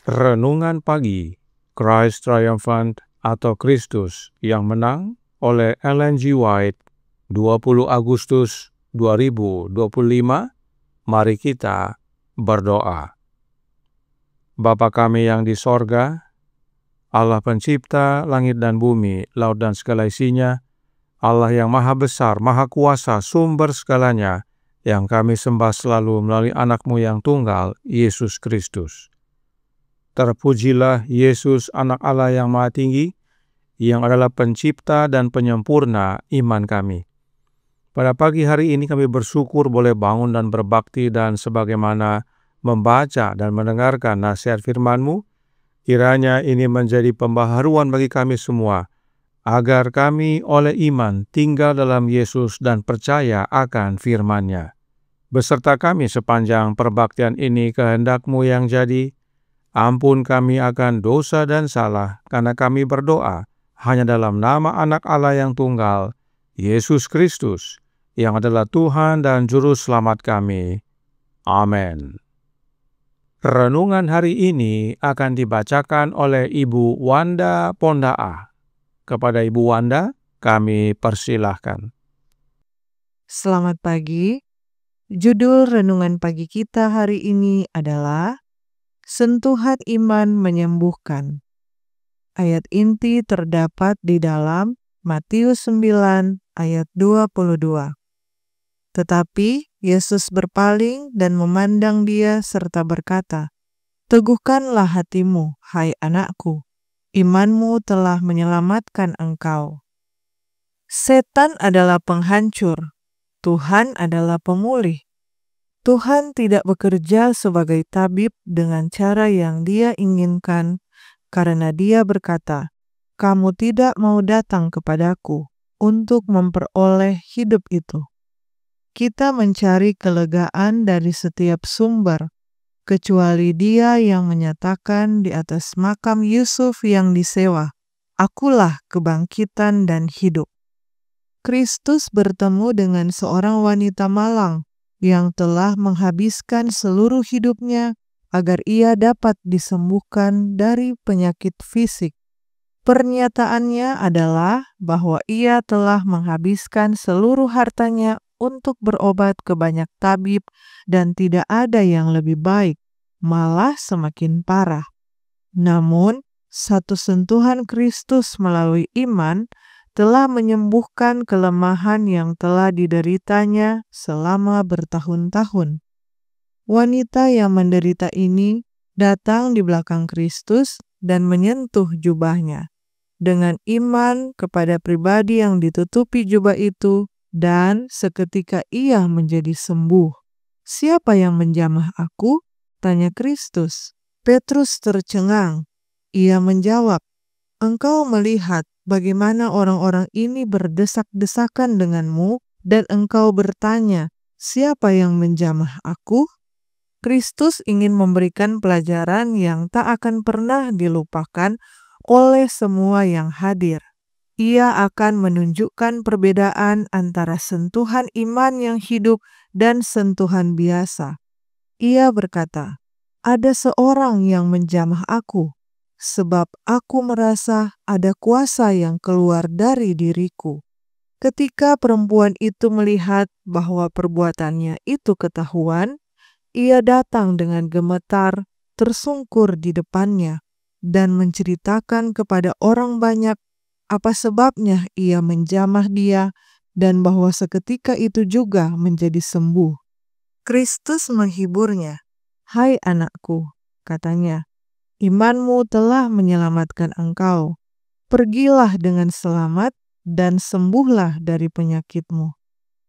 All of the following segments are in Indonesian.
Renungan Pagi, Christ Triumphant atau Kristus yang Menang oleh Ellen G. White, 20 Agustus 2025. Mari kita berdoa. Bapa kami yang di sorga, Allah pencipta langit dan bumi, laut dan segala isinya, Allah yang maha besar, maha kuasa, sumber segalanya, yang kami sembah selalu melalui anak-Mu yang tunggal, Yesus Kristus. Terpujilah Yesus, anak Allah yang maha tinggi, yang adalah pencipta dan penyempurna iman kami. Pada pagi hari ini kami bersyukur boleh bangun dan berbakti dan sebagaimana membaca dan mendengarkan nasihat firman-Mu, kiranya ini menjadi pembaharuan bagi kami semua, agar kami oleh iman tinggal dalam Yesus dan percaya akan firman-Nya. Beserta kami sepanjang perbaktian ini kehendak-Mu yang jadi. Ampun kami akan dosa dan salah, karena kami berdoa hanya dalam nama Anak Allah yang tunggal, Yesus Kristus, yang adalah Tuhan dan Juru Selamat kami. Amin. Renungan hari ini akan dibacakan oleh Ibu Wanda Pondaa. Kepada Ibu Wanda, kami persilahkan. Selamat pagi. Judul renungan pagi kita hari ini adalah Sentuhan Iman Menyembuhkan. Ayat inti terdapat di dalam Matius 9 ayat 22. Tetapi Yesus berpaling dan memandang dia serta berkata, "Teguhkanlah hatimu, hai anakku, imanmu telah menyelamatkan engkau." Setan adalah penghancur, Tuhan adalah pemulih. Tuhan tidak bekerja sebagai tabib dengan cara yang Dia inginkan, karena Dia berkata, "Kamu tidak mau datang kepadaku untuk memperoleh hidup itu." Kita mencari kelegaan dari setiap sumber, kecuali Dia yang menyatakan di atas makam Yusuf yang disewa, "Akulah kebangkitan dan hidup." Kristus bertemu dengan seorang wanita malang yang telah menghabiskan seluruh hidupnya agar ia dapat disembuhkan dari penyakit fisik. Pernyataannya adalah bahwa ia telah menghabiskan seluruh hartanya untuk berobat ke banyak tabib dan tidak ada yang lebih baik, malah semakin parah. Namun, satu sentuhan Kristus melalui iman telah menyembuhkan kelemahan yang telah dideritanya selama bertahun-tahun. Wanita yang menderita ini datang di belakang Kristus dan menyentuh jubahnya. Dengan iman kepada pribadi yang ditutupi jubah itu, dan seketika ia menjadi sembuh. "Siapa yang menjamah aku?" tanya Kristus. Petrus tercengang. Ia menjawab, "Engkau melihat bagaimana orang-orang ini berdesak-desakan denganmu, dan engkau bertanya, 'Siapa yang menjamah aku?'" Kristus ingin memberikan pelajaran yang tak akan pernah dilupakan oleh semua yang hadir. Ia akan menunjukkan perbedaan antara sentuhan iman yang hidup dan sentuhan biasa. Ia berkata, "Ada seorang yang menjamah aku, sebab aku merasa ada kuasa yang keluar dari diriku." Ketika perempuan itu melihat bahwa perbuatannya itu ketahuan, ia datang dengan gemetar, tersungkur di depannya, dan menceritakan kepada orang banyak apa sebabnya ia menjamah dia dan bahwa seketika itu juga menjadi sembuh. Kristus menghiburnya. "Hai anakku," katanya, "imanmu telah menyelamatkan engkau. Pergilah dengan selamat dan sembuhlah dari penyakitmu."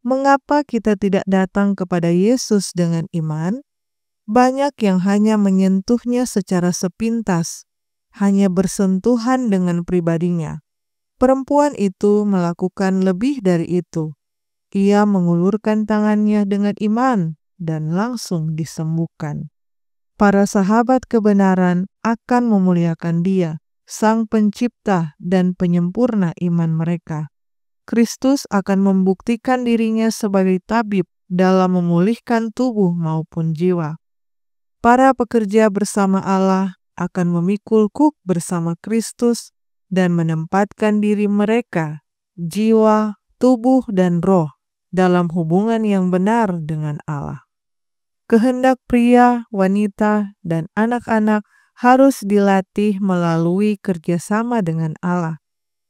Mengapa kita tidak datang kepada Yesus dengan iman? Banyak yang hanya menyentuhnya secara sepintas, hanya bersentuhan dengan pribadinya. Perempuan itu melakukan lebih dari itu. Ia mengulurkan tangannya dengan iman dan langsung disembuhkan. Para sahabat kebenaran akan memuliakan Dia, Sang Pencipta dan Penyempurna iman mereka. Kristus akan membuktikan dirinya sebagai tabib dalam memulihkan tubuh maupun jiwa. Para pekerja bersama Allah akan memikul kuk bersama Kristus dan menempatkan diri mereka, jiwa, tubuh, dan roh dalam hubungan yang benar dengan Allah. Kehendak pria, wanita, dan anak-anak harus dilatih melalui kerjasama dengan Allah.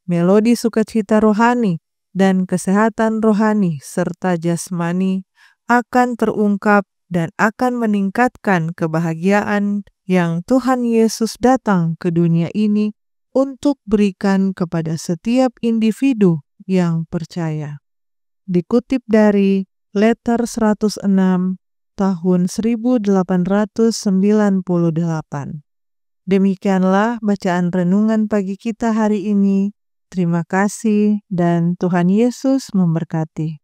Melodi sukacita rohani dan kesehatan rohani serta jasmani akan terungkap dan akan meningkatkan kebahagiaan yang Tuhan Yesus datang ke dunia ini untuk berikan kepada setiap individu yang percaya. Dikutip dari Letter 106 tahun 1898. Demikianlah bacaan renungan pagi kita hari ini. Terima kasih dan Tuhan Yesus memberkati.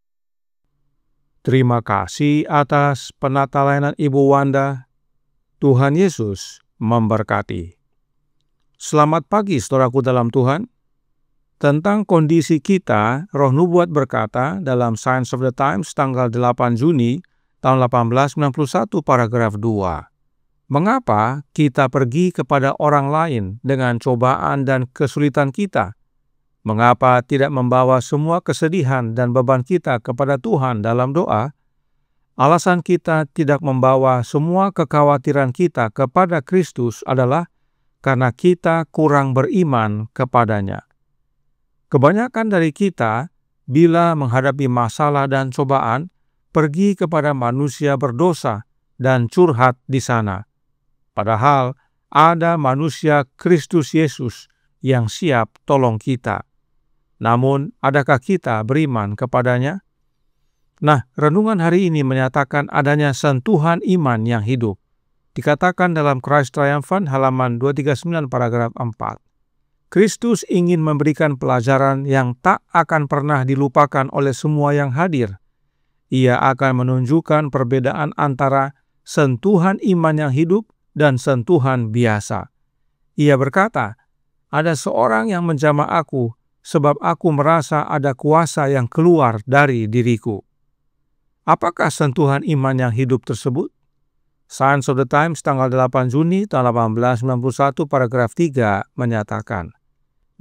Terima kasih atas penata layanan Ibu Wanda. Tuhan Yesus memberkati. Selamat pagi saudaraku dalam Tuhan. Tentang kondisi kita, Roh Nubuat berkata dalam Science of the Times tanggal 8 Juni tahun 1891 paragraf 2. Mengapa kita pergi kepada orang lain dengan cobaan dan kesulitan kita? Mengapa tidak membawa semua kesedihan dan beban kita kepada Tuhan dalam doa? Alasan kita tidak membawa semua kekhawatiran kita kepada Kristus adalah karena kita kurang beriman kepadanya. Kebanyakan dari kita, bila menghadapi masalah dan cobaan, pergi kepada manusia berdosa dan curhat di sana. Padahal ada manusia Kristus Yesus yang siap tolong kita. Namun, adakah kita beriman kepadanya? Nah, renungan hari ini menyatakan adanya sentuhan iman yang hidup. Dikatakan dalam Christ Triumphant halaman 239 paragraf 4. Kristus ingin memberikan pelajaran yang tak akan pernah dilupakan oleh semua yang hadir. Ia akan menunjukkan perbedaan antara sentuhan iman yang hidup dan sentuhan biasa. Ia berkata, "Ada seorang yang menjamah aku, sebab aku merasa ada kuasa yang keluar dari diriku." Apakah sentuhan iman yang hidup tersebut? Science of the Times tanggal 8 Juni tahun 1891 paragraf 3 menyatakan,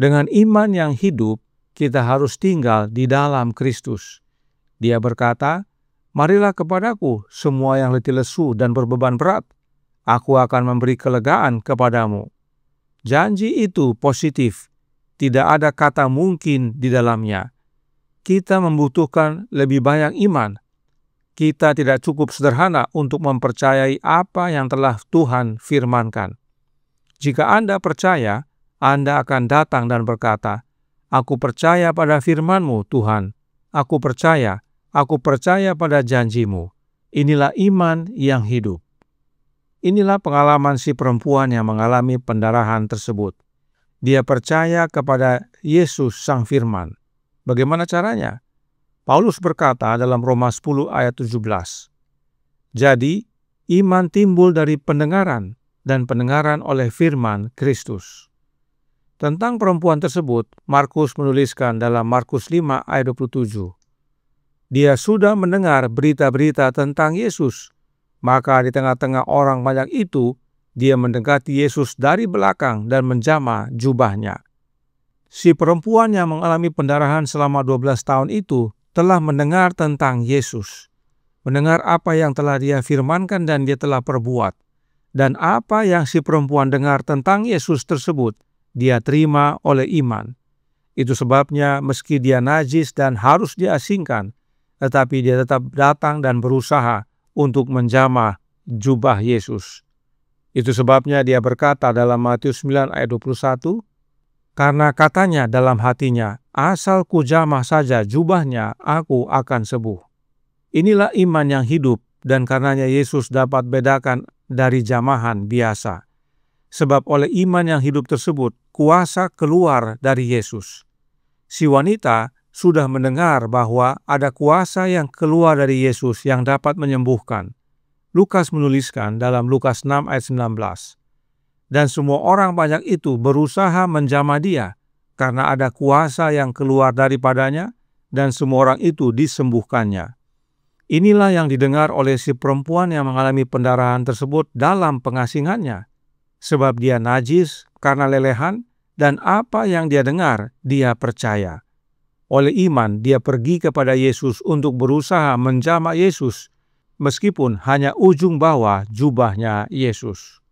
dengan iman yang hidup, kita harus tinggal di dalam Kristus. Dia berkata, "Marilah kepadaku semua yang letih lesu dan berbeban berat. Aku akan memberi kelegaan kepadamu." Janji itu positif. Tidak ada kata mungkin di dalamnya. Kita membutuhkan lebih banyak iman. Kita tidak cukup sederhana untuk mempercayai apa yang telah Tuhan firmankan. Jika Anda percaya, Anda akan datang dan berkata, "Aku percaya pada firman-Mu, Tuhan. Aku percaya pada janji-Mu." Inilah iman yang hidup. Inilah pengalaman si perempuan yang mengalami pendarahan tersebut. Dia percaya kepada Yesus Sang Firman. Bagaimana caranya? Paulus berkata dalam Roma 10 ayat 17, "Jadi, iman timbul dari pendengaran, dan pendengaran oleh firman Kristus." Tentang perempuan tersebut, Markus menuliskan dalam Markus 5 ayat 27. Dia sudah mendengar berita-berita tentang Yesus. Maka di tengah-tengah orang banyak itu, dia mendekati Yesus dari belakang dan menjamah jubahnya. Si perempuan yang mengalami pendarahan selama 12 tahun itu telah mendengar tentang Yesus. Mendengar apa yang telah dia firmankan dan dia telah perbuat. Dan apa yang si perempuan dengar tentang Yesus tersebut, dia terima oleh iman. Itu sebabnya meski dia najis dan harus diasingkan, tetapi dia tetap datang dan berusaha untuk menjamah jubah Yesus. Itu sebabnya dia berkata dalam Matius 9 ayat 21, karena katanya dalam hatinya, asal ku jamah saja jubahnya, aku akan sembuh. Inilah iman yang hidup, dan karenanya Yesus dapat bedakan dari jamahan biasa. Sebab oleh iman yang hidup tersebut, kuasa keluar dari Yesus. Si wanita sudah mendengar bahwa ada kuasa yang keluar dari Yesus yang dapat menyembuhkan. Lukas menuliskan dalam Lukas 6 ayat 19. Dan semua orang banyak itu berusaha menjamah dia, karena ada kuasa yang keluar daripadanya, dan semua orang itu disembuhkannya. Inilah yang didengar oleh si perempuan yang mengalami pendarahan tersebut dalam pengasingannya. Sebab dia najis karena lelehan, dan apa yang dia dengar, dia percaya. Oleh iman, dia pergi kepada Yesus untuk berusaha menjamah Yesus, meskipun hanya ujung bawah jubahnya Yesus.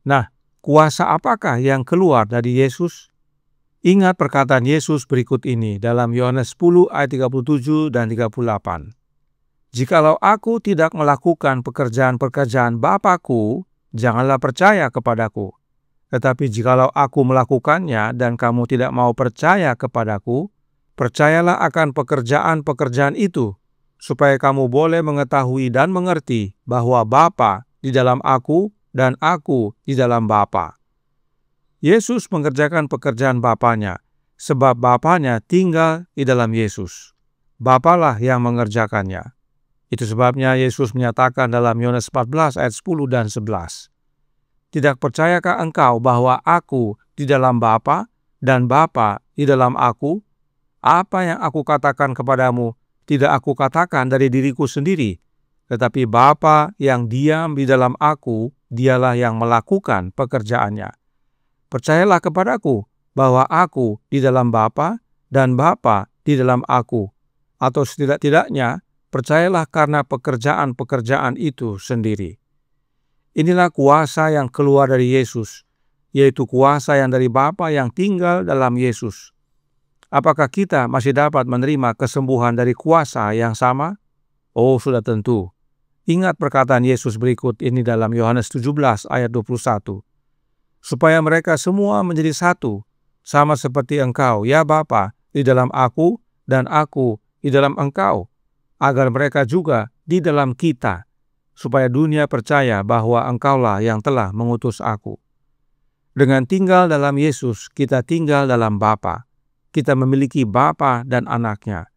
Nah, kuasa apakah yang keluar dari Yesus? Ingat perkataan Yesus berikut ini dalam Yohanes 10 ayat 37 dan 38. Jikalau aku tidak melakukan pekerjaan-pekerjaan Bapa-Ku, janganlah percaya kepadaku. Tetapi jikalau aku melakukannya dan kamu tidak mau percaya kepadaku, percayalah akan pekerjaan-pekerjaan itu, supaya kamu boleh mengetahui dan mengerti bahwa Bapa di dalam aku dan aku di dalam Bapa. Yesus mengerjakan pekerjaan Bapanya, sebab Bapanya tinggal di dalam Yesus. Bapalah yang mengerjakannya. Itu sebabnya Yesus menyatakan dalam Yohanes 14 ayat 10 dan 11. Tidak percayakah engkau bahwa aku di dalam Bapa dan Bapa di dalam aku? Apa yang aku katakan kepadamu tidak aku katakan dari diriku sendiri, tetapi Bapa yang diam di dalam aku, dialah yang melakukan pekerjaannya. Percayalah kepadaku bahwa aku di dalam Bapa dan Bapa di dalam aku, atau setidak-tidaknya percayalah karena pekerjaan-pekerjaan itu sendiri. Inilah kuasa yang keluar dari Yesus, yaitu kuasa yang dari Bapa yang tinggal dalam Yesus. Apakah kita masih dapat menerima kesembuhan dari kuasa yang sama? Oh, sudah tentu. Ingat perkataan Yesus berikut ini dalam Yohanes 17 ayat 21. Supaya mereka semua menjadi satu, sama seperti engkau, ya Bapa, di dalam aku dan aku di dalam engkau, agar mereka juga di dalam kita, supaya dunia percaya bahwa engkaulah yang telah mengutus aku. Dengan tinggal dalam Yesus, kita tinggal dalam Bapa. Kita memiliki Bapa dan anaknya.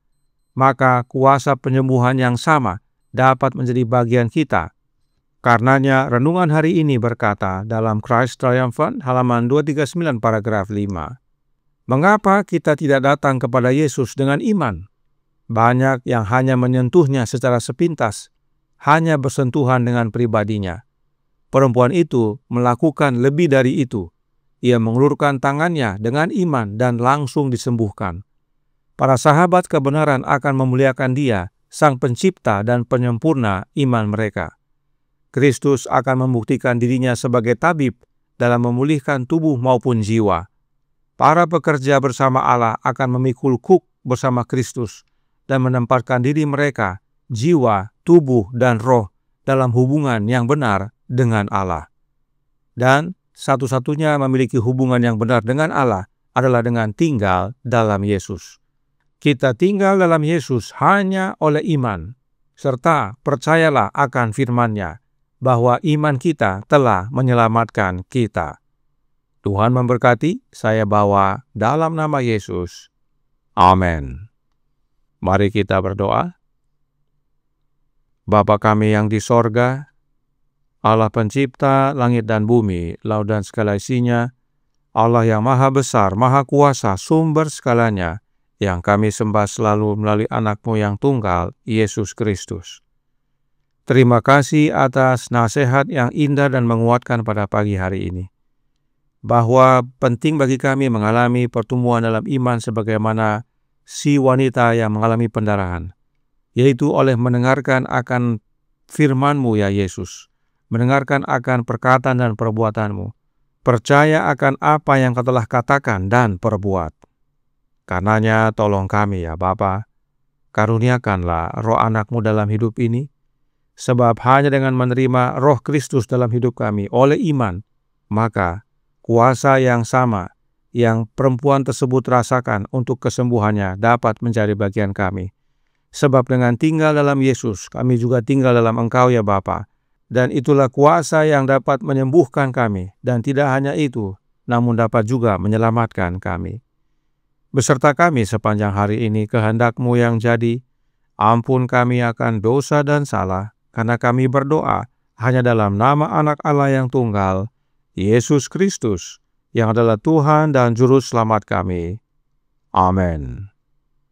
Maka kuasa penyembuhan yang sama dapat menjadi bagian kita. Karenanya renungan hari ini berkata dalam Christ Triumphant halaman 239 paragraf 5. Mengapa kita tidak datang kepada Yesus dengan iman? Banyak yang hanya menyentuhnya secara sepintas, hanya bersentuhan dengan pribadinya. Perempuan itu melakukan lebih dari itu. Ia mengulurkan tangannya dengan iman dan langsung disembuhkan. Para sahabat kebenaran akan memuliakan Dia, Sang Pencipta dan Penyempurna iman mereka. Kristus akan membuktikan dirinya sebagai tabib dalam memulihkan tubuh maupun jiwa. Para pekerja bersama Allah akan memikul kuk bersama Kristus dan menempatkan diri mereka, jiwa, tubuh, dan roh dalam hubungan yang benar dengan Allah. Dan satu-satunya memiliki hubungan yang benar dengan Allah adalah dengan tinggal dalam Yesus. Kita tinggal dalam Yesus hanya oleh iman, serta percayalah akan firman-Nya, bahwa iman kita telah menyelamatkan kita. Tuhan memberkati, saya bawa dalam nama Yesus. Amin. Mari kita berdoa. Bapa kami yang di sorga, Allah pencipta langit dan bumi, laut dan segala isinya, Allah yang maha besar, maha kuasa, sumber segalanya, yang kami sembah selalu melalui anak-Mu yang tunggal, Yesus Kristus. Terima kasih atas nasihat yang indah dan menguatkan pada pagi hari ini, bahwa penting bagi kami mengalami pertumbuhan dalam iman sebagaimana si wanita yang mengalami pendarahan, yaitu oleh mendengarkan akan firman-Mu ya Yesus, mendengarkan akan perkataan dan perbuatan-Mu, percaya akan apa yang Kau telah katakan dan perbuat. Karenanya tolong kami ya Bapa, karuniakanlah roh anak-Mu dalam hidup ini, sebab hanya dengan menerima roh Kristus dalam hidup kami oleh iman, maka kuasa yang sama yang perempuan tersebut rasakan untuk kesembuhannya dapat menjadi bagian kami. Sebab dengan tinggal dalam Yesus, kami juga tinggal dalam Engkau ya Bapa. Dan itulah kuasa yang dapat menyembuhkan kami. Dan tidak hanya itu, namun dapat juga menyelamatkan kami. Beserta kami sepanjang hari ini kehendak-Mu yang jadi. Ampun kami akan dosa dan salah, karena kami berdoa hanya dalam nama Anak Allah yang tunggal, Yesus Kristus, yang adalah Tuhan dan Juru Selamat kami. Amin.